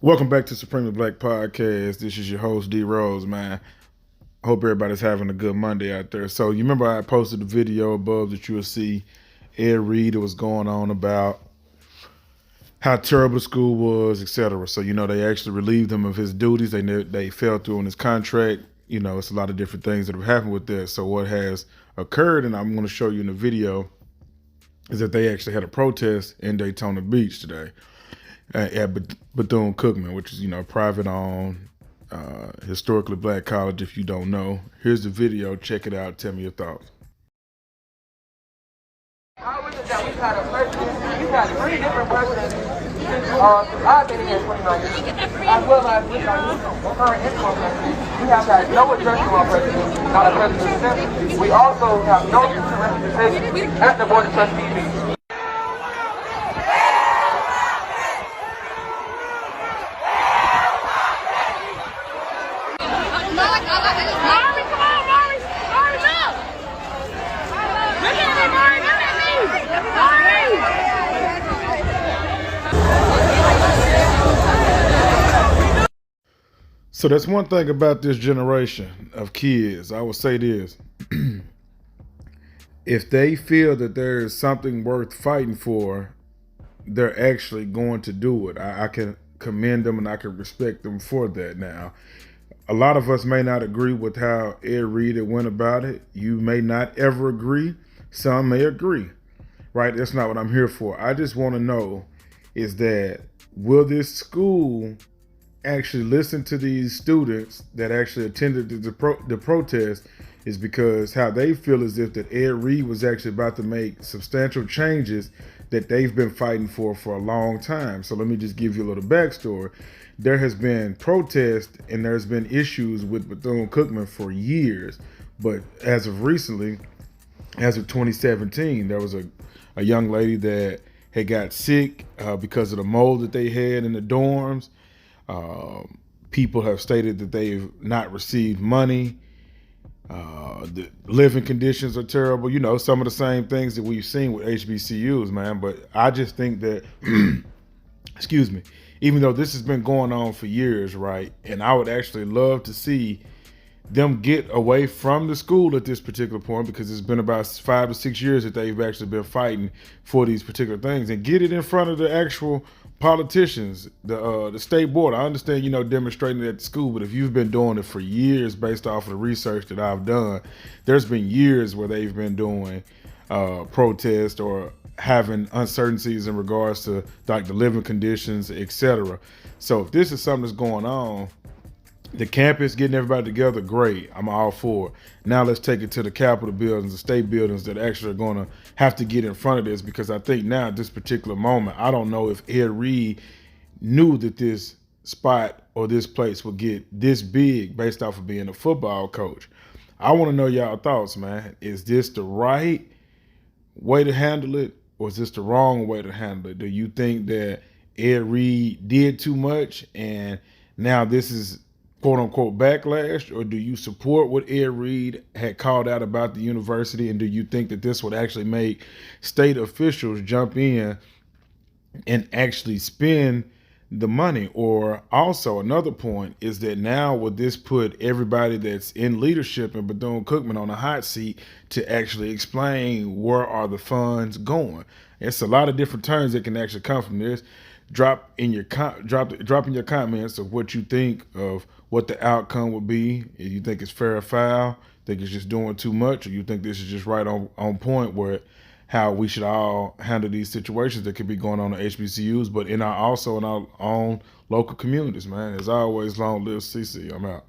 Welcome back to Supremely Black Podcast. This is your host, D Rose, man. I hope everybody's having a good Monday out there. So you remember I posted a video above that you will see Ed Reed that was going on about how terrible the school was, etc. So, they actually relieved him of his duties. They fell through on his contract. It's a lot of different things that have happened with that. So what has occurred, and I'm going to show you in the video, is that they actually had a protest in Daytona Beach today at Bethune Cookman, which is, a private-owned, historically black college, if you don't know. Here's the video. Check it out. Tell me your thoughts. How is it that we've had a president, we've had 3 different presidents since I've been here 29 years, as well as with our current interim president. We have had no address from our president, not a president since. We also have no representation at the Board of Trustees meeting. So that's one thing about this generation of kids. I will say this. If they feel that there is something worth fighting for, they're actually going to do it. I can commend them and I can respect them for that. Now, a lot of us may not agree with how Ed Reed went about it. You may not ever agree. Some may agree, right? That's not what I'm here for. I just want to know is that will this school actually listen to these students that actually attended the protest? Is because how they feel as if that Ed Reed was actually about to make substantial changes that they've been fighting for a long time. So let me just give you a little backstory. There has been protests and there's been issues with Bethune Cookman for years, but as of recently, as of 2017, there was a young lady that had got sick because of the mold that they had in the dorms. People have stated that they've not received money. The living conditions are terrible. Some of the same things that we've seen with HBCUs, man. But I just think that, excuse me, even though this has been going on for years, right? And I would actually love to see them get away from the school at this particular point, because it's been about 5 to 6 years that they've actually been fighting for these particular things, and get it in front of the actual politicians, the state board. I understand, demonstrating at the school, but if you've been doing it for years based off of the research that I've done, there's been years where they've been doing protest or having uncertainties in regards to like the living conditions, etc. So if this is something that's going on, the campus, getting everybody together, great. I'm all for it. Now let's take it to the Capitol buildings, the state buildings that actually are going to have to get in front of this, because I think now at this particular moment, I don't know if Ed Reed knew that this spot or this place would get this big based off of being a football coach. I want to know y'all thoughts, man. Is this the right way to handle it, or is this the wrong way to handle it? Do you think that Ed Reed did too much and now this is quote unquote backlash, or do you support what Ed Reed had called out about the university, and do you think that this would actually make state officials jump in and actually spend the money? Or also another point is that now would this put everybody that's in leadership in Bethune Cookman on a hot seat to actually explain where are the funds going? It's a lot of different terms that can actually come from this. Drop in your comments of what you think of what the outcome would be. If you think it's fair or foul, think it's just doing too much, or you think this is just right on point where how we should all handle these situations that could be going on at HBCUs, but also in our own local communities, man. As always, long live CC. I'm out.